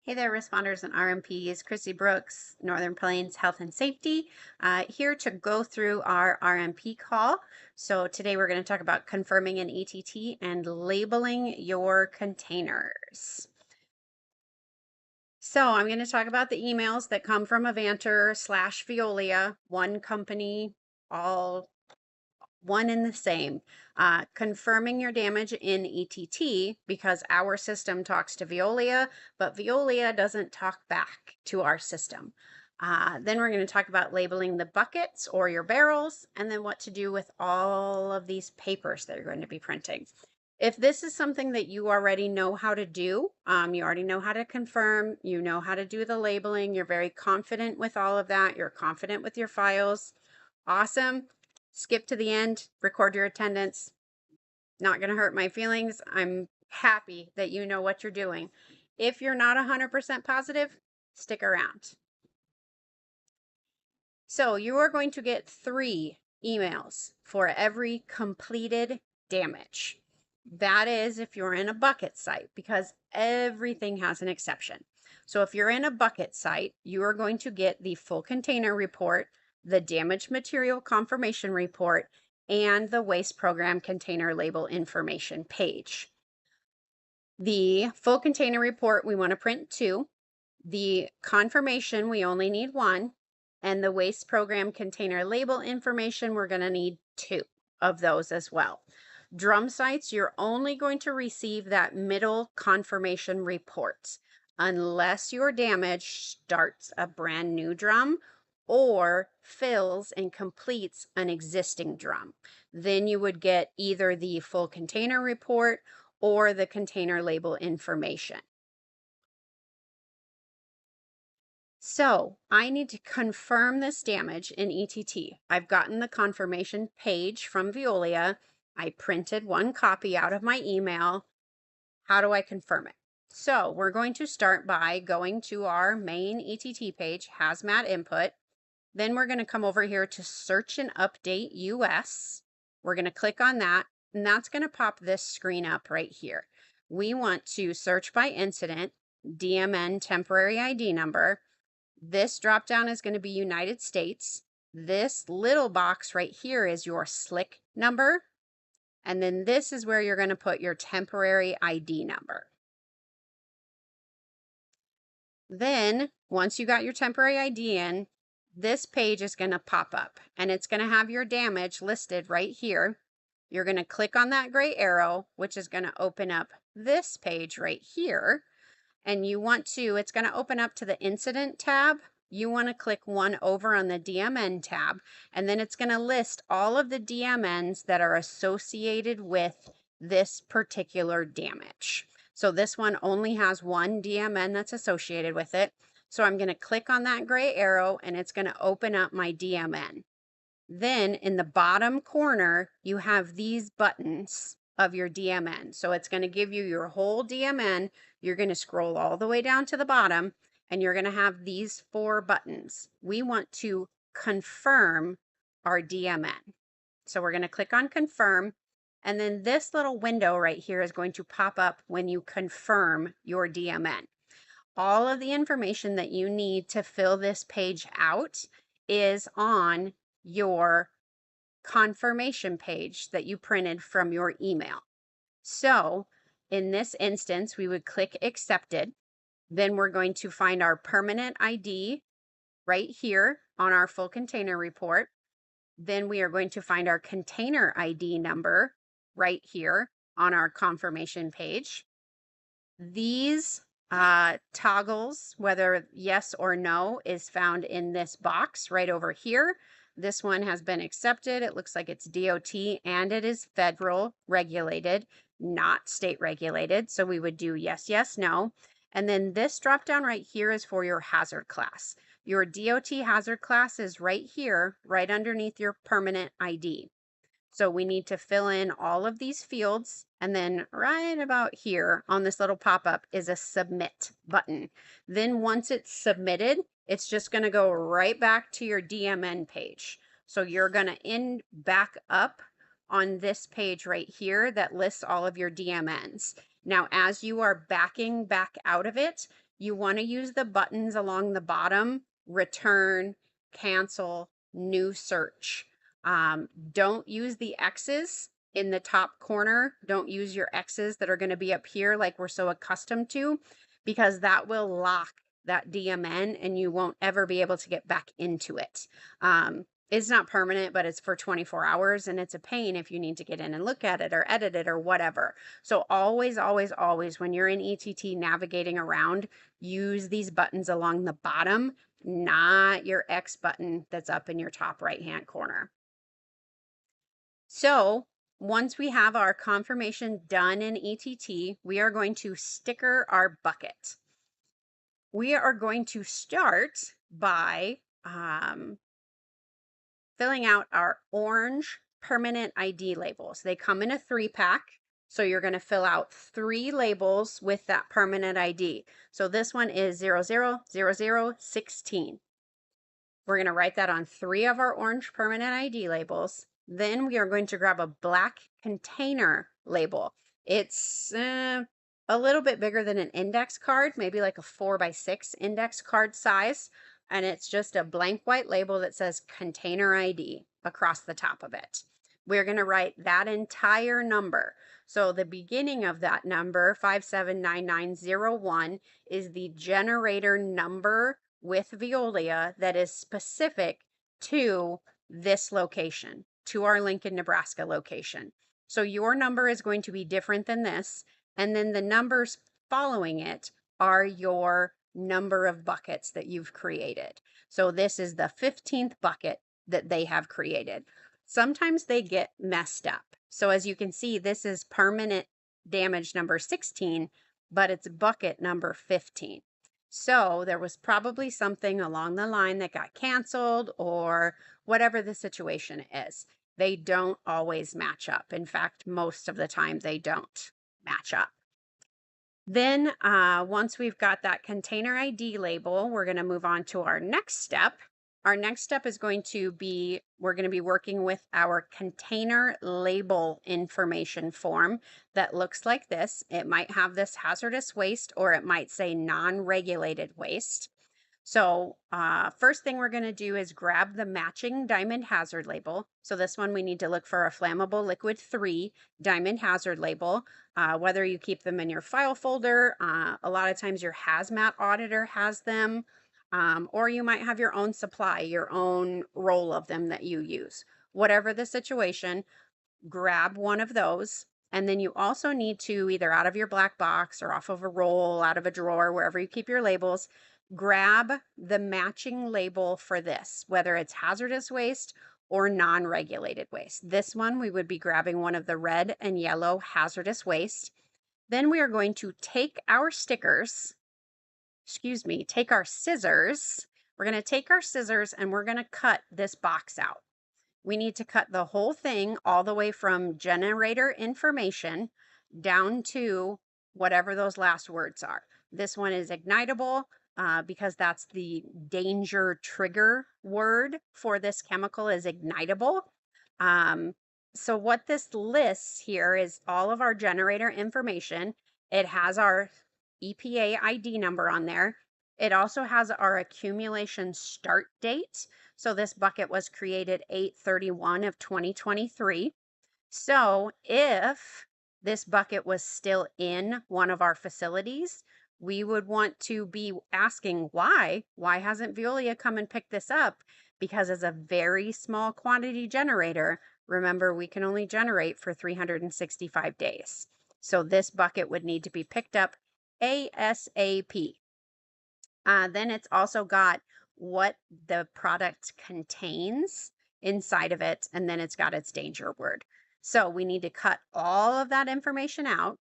Hey there, responders and RMPs. Chrissy Brooks, Northern Plains Health and Safety, here to go through our RMP call. So today we're going to talk about confirming an ETT and labeling your containers. So I'm going to talk about the emails that come from Avantor/Veolia, one company, all one and the same. Confirming your damage in ETT because our system talks to Veolia, but Veolia doesn't talk back to our system. Then we're going to talk about labeling the buckets or your barrels, and then what to do with all of these papers that you're going to be printing. If this is something that you already know how to do, you already know how to confirm, you know how to do the labeling, you're very confident with all of that, you're confident with your files, awesome. Skip to the end, record your attendance. Not going to hurt my feelings. I'm happy that you know what you're doing. If you're not 100% positive, stick around. So you are going to get 3 emails for every completed damage. That is if you're in a bucket site, because everything has an exception. So if you're in a bucket site, you are going to get the full container report, the damaged material confirmation report, and the waste program container label information page. The full container report, we want to print 2. The confirmation, we only need 1. And the waste program container label information, we're going to need 2 of those as well. Drum sites, you're only going to receive that middle confirmation report unless your damage starts a brand new drum or fills and completes an existing drum. Then you would get either the full container report or the container label information. So I need to confirm this damage in ETT. I've gotten the confirmation page from Veolia. I printed 1 copy out of my email. How do I confirm it? So we're going to start by going to our main ETT page, Hazmat Input. Then we're going to come over here to Search and Update US. We're going to click on that, and that's going to pop this screen up right here. We want to search by incident, DMN temporary ID number. This drop down is going to be United States. This little box right here is your SLIC number. And then this is where you're going to put your temporary ID number. Then once you got your temporary ID in, this page is going to pop up and it's going to have your damage listed right here. You're going to click on that gray arrow, which is going to open up this page right here. And you want to, it's going to open up to the incident tab. You want to click 1 over on the DMN tab, and then it's going to list all of the DMNs that are associated with this particular damage. So this one only has 1 DMN that's associated with it. So I'm going to click on that gray arrow and it's going to open up my DMN. Then in the bottom corner, you have these buttons of your DMN. So it's going to give you your whole DMN. You're going to scroll all the way down to the bottom and you're going to have these 4 buttons. We want to confirm our DMN. So we're going to click on confirm, and then this little window right here is going to pop up when you confirm your DMN. All of the information that you need to fill this page out is on your confirmation page that you printed from your email. So in this instance, we would click accepted. Then we're going to find our permanent ID right here on our full container report. Then we are going to find our container ID number right here on our confirmation page. These toggles, whether yes or no, is found in this box right over here. This one has been accepted. It looks like it's DOT and it is federal regulated, not state regulated. So we would do yes, yes, no. And then this drop down right here is for your hazard class. Your DOT hazard class is right here, right underneath your permanent ID. So we need to fill in all of these fields, and then right about here on this little pop-up is a submit button. Then once it's submitted, it's just going to go right back to your DMN page. So you're going to end back up on this page right here that lists all of your DMNs. Now, as you are backing back out of it, you want to use the buttons along the bottom: return, cancel, new search. Don't use the X's in the top corner. Don't use your X's that are going to be up here like we're so accustomed to, because that will lock that DMN and you won't ever be able to get back into it. It's not permanent, but it's for 24 hours, and it's a pain if you need to get in and look at it or edit it or whatever. So always, always, always, when you're in ETT navigating around, use these buttons along the bottom, not your X button that's up in your top right-hand corner. So once we have our confirmation done in ETT, we are going to sticker our bucket. We are going to start by filling out our orange permanent ID labels. They come in a 3-pack. So you're going to fill out 3 labels with that permanent ID. So this one is 000016. We're going to write that on 3 of our orange permanent ID labels. Then we are going to grab a black container label. It's a little bit bigger than an index card, maybe like a 4x6 index card size. And it's just a blank white label that says container ID across the top of it. We're going to write that entire number. So the beginning of that number, 579901, is the generator number with Veolia that is specific to this location, to our Lincoln, Nebraska location. So your number is going to be different than this. And then the numbers following it are your number of buckets that you've created. So this is the 15th bucket that they have created. Sometimes they get messed up. So as you can see, this is permanent damage number 16, but it's bucket number 15. So there was probably something along the line that got canceled or whatever the situation is. They don't always match up. In fact, most of the time they don't match up. Then once we've got that container ID label, we're going to move on to our next step. Our next step is going to be, we're going to be working with our container label information form that looks like this. It might have this hazardous waste, or it might say non-regulated waste. So first thing we're going to do is grab the matching diamond hazard label. So this one, we need to look for a flammable liquid 3 diamond hazard label, whether you keep them in your file folder. A lot of times your hazmat auditor has them, or you might have your own supply, your own roll of them that you use. Whatever the situation, grab one of those. And then you also need to, either out of your black box or off of a roll, out of a drawer, wherever you keep your labels, grab the matching label for this, whether it's hazardous waste or non-regulated waste. This one, we would be grabbing one of the red and yellow hazardous waste. Then we are going to take our scissors. We're going to take our scissors and we're going to cut this box out. We need to cut the whole thing all the way from generator information down to whatever those last words are. This one is ignitable, because that's the danger trigger word for this chemical, is ignitable. So what this lists here is all of our generator information. It has our EPA ID number on there. It also has our accumulation start date. So this bucket was created 8/31 of 2023. So if this bucket was still in one of our facilities, we would want to be asking why hasn't Veolia come and picked this up? Because it's a very small quantity generator. Remember, we can only generate for 365 days. So this bucket would need to be picked up ASAP. Then it's also got what the product contains inside of it, and then it's got its danger word. So we need to cut all of that information out.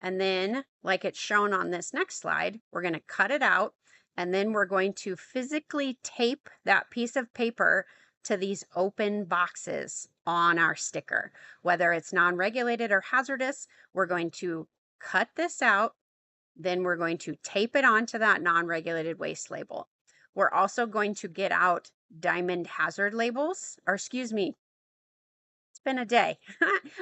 And then, like it's shown on this next slide, we're going to cut it out, and then we're going to physically tape that piece of paper to these open boxes on our sticker. Whether it's non-regulated or hazardous, we're going to cut this out, then we're going to tape it onto that non-regulated waste label. We're also going to get out diamond hazard labels, or excuse me, it's been a day.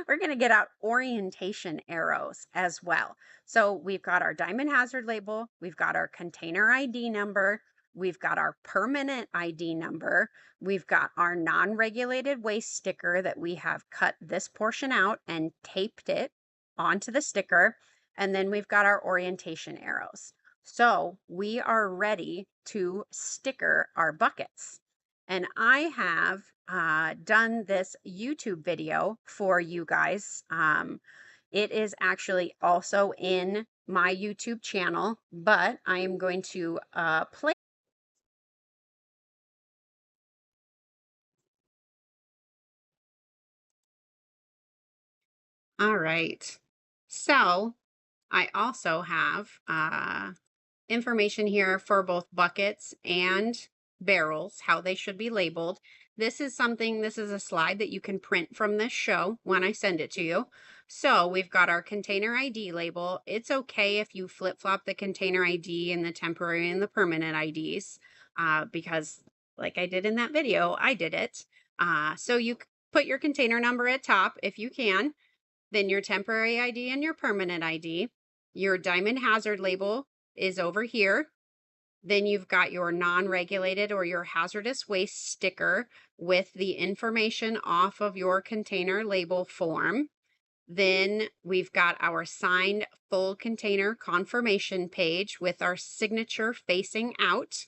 We're going to get out orientation arrows as well. So we've got our diamond hazard label, we've got our container ID number, we've got our permanent ID number, we've got our non-regulated waste sticker that we have cut this portion out and taped it onto the sticker, and then we've got our orientation arrows. So we are ready to sticker our buckets. And I have done this YouTube video for you guys. It is actually also in my YouTube channel, but I am going to play. All right. So I also have information here for both buckets and barrels, how they should be labeled. This is a slide that you can print from this show when I send it to you. So we've got our container ID label. It's okay if you flip-flop the container ID and the temporary and the permanent IDs because like I did in that video, I did it. So you put your container number at top if you can, then your temporary ID and your permanent ID. Your diamond hazard label is over here. Then you've got your non-regulated or your hazardous waste sticker with the information off of your container label form. Then we've got our signed full container confirmation page with our signature facing out.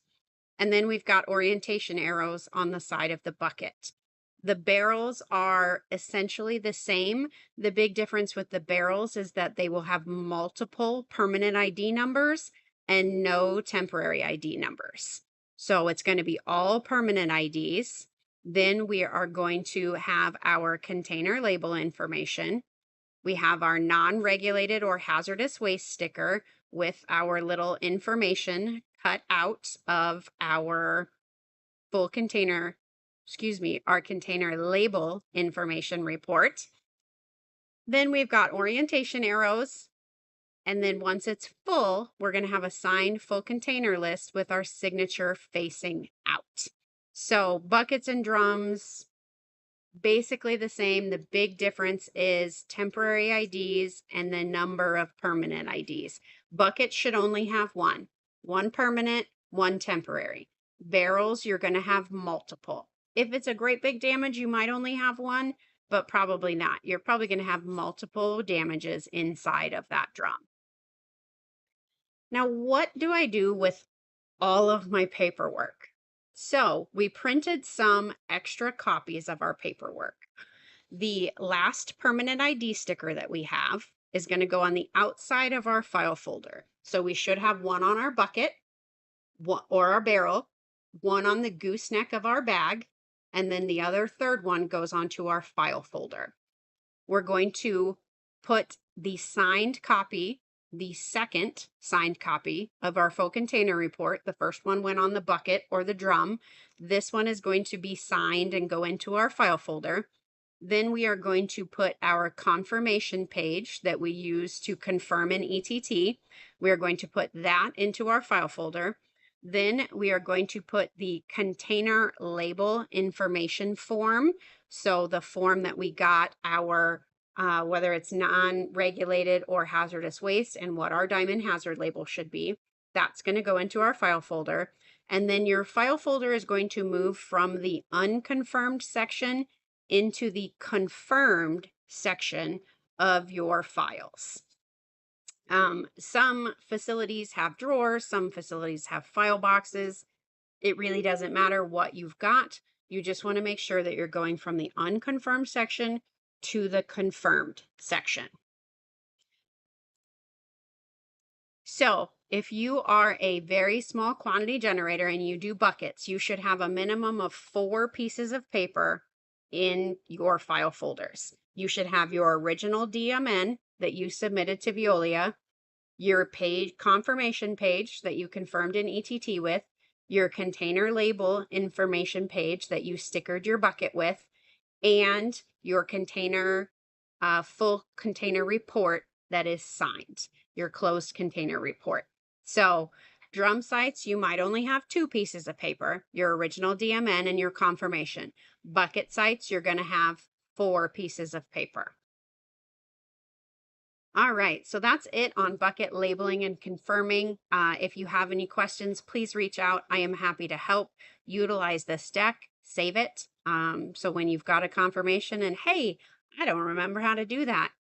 And then we've got orientation arrows on the side of the bucket. The barrels are essentially the same. The big difference with the barrels is that they will have multiple permanent ID numbers and no temporary ID numbers. So it's going to be all permanent IDs. Then we are going to have our container label information. We have our non-regulated or hazardous waste sticker with our little information cut out of our full container, our container label information report. Then we've got orientation arrows. And then once it's full, we're going to have a signed full container list with our signature facing out. So buckets and drums, basically the same. The big difference is temporary IDs and the number of permanent IDs. Buckets should only have one permanent, one temporary. Barrels, you're going to have multiple. If it's a great big damage, you might only have one, but probably not. You're probably going to have multiple damages inside of that drum. Now, what do I do with all of my paperwork? So we printed some extra copies of our paperwork. The last permanent ID sticker that we have is going to go on the outside of our file folder. So we should have one on our bucket or our barrel, one on the gooseneck of our bag, and then the other third one goes onto our file folder. We're going to put the signed copy, the second signed copy of our full container report. The first one went on the bucket or the drum. This one is going to be signed and go into our file folder. Then we are going to put our confirmation page that we use to confirm an ETT. We are going to put that into our file folder. Then we are going to put the container label information form. So the form that we got our, whether it's non-regulated or hazardous waste and what our diamond hazard label should be, that's going to go into our file folder. And then your file folder is going to move from the unconfirmed section into the confirmed section of your files. Some facilities have drawers, some facilities have file boxes. It really doesn't matter what you've got. You just want to make sure that you're going from the unconfirmed section to the confirmed section. So if you are a very small quantity generator and you do buckets, you should have a minimum of 4 pieces of paper in your file folders. You should have your original DMN that you submitted to Veolia, your page confirmation page that you confirmed an ETT with, your container label information page that you stickered your bucket with, and your container full container report that is signed, your closed container report. So drum sites, you might only have 2 pieces of paper, your original DMN and your confirmation. Bucket sites, you're going to have 4 pieces of paper. All right, so that's it on bucket labeling and confirming. If you have any questions, please reach out. I am happy to help. Utilize this deck, save it. So when you've got a confirmation and hey, I don't remember how to do that,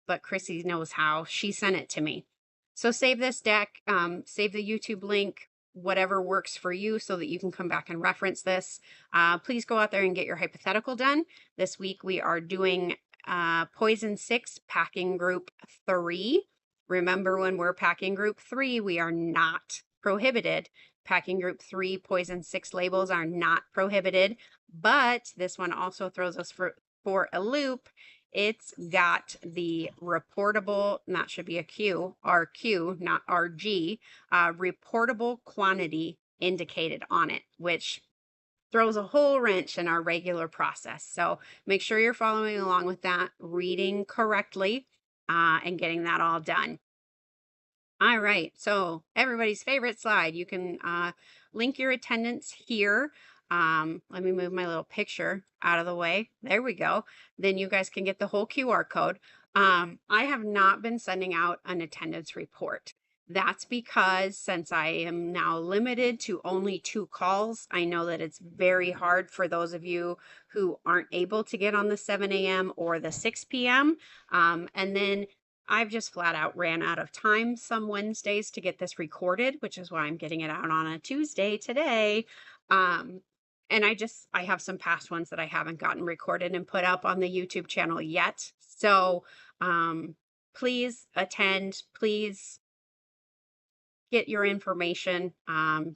but Chrissy knows how. She sent it to me. So save this deck, save the YouTube link, whatever works for you so that you can come back and reference this. Please go out there and get your hypothetical done. This week we are doing Poison 6, Packing Group 3. Remember, when we're Packing Group 3, we are not prohibited. Packing Group 3, Poison 6 labels are not prohibited, but this one also throws us for a loop. It's got the reportable, and that should be a Q, RQ, not RG, reportable quantity indicated on it, which throws a whole wrench in our regular process. So make sure you're following along with that, reading correctly, and getting that all done. All right, so everybody's favorite slide. You can link your attendance here. Let me move my little picture out of the way. There we go. Then you guys can get the whole QR code. I have not been sending out an attendance report. That's because since I am now limited to only 2 calls, I know that it's very hard for those of you who aren't able to get on the 7 a.m. or the 6 p.m. And then I've just flat out ran out of time some Wednesdays to get this recorded, which is why I'm getting it out on a Tuesday today. And I have some past ones that I haven't gotten recorded and put up on the YouTube channel yet. So please attend, please get your information,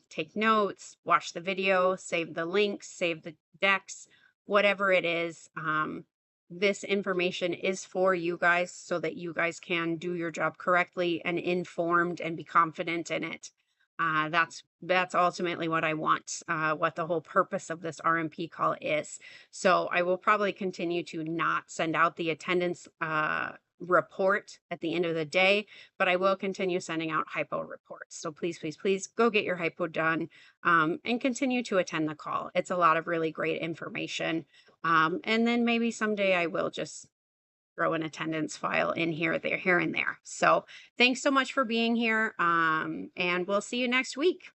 take notes, watch the video, save the links, save the decks, whatever it is. This information is for you guys so that you guys can do your job correctly and informed and be confident in it. That's ultimately what I want, what the whole purpose of this RMP call is. So I will probably continue to not send out the attendance report at the end of the day, but I will continue sending out hypo reports. So please, please, please go get your hypo done, and continue to attend the call. It's a lot of really great information. And then maybe someday I will just throw an attendance file in here and there. So thanks so much for being here. And we'll see you next week.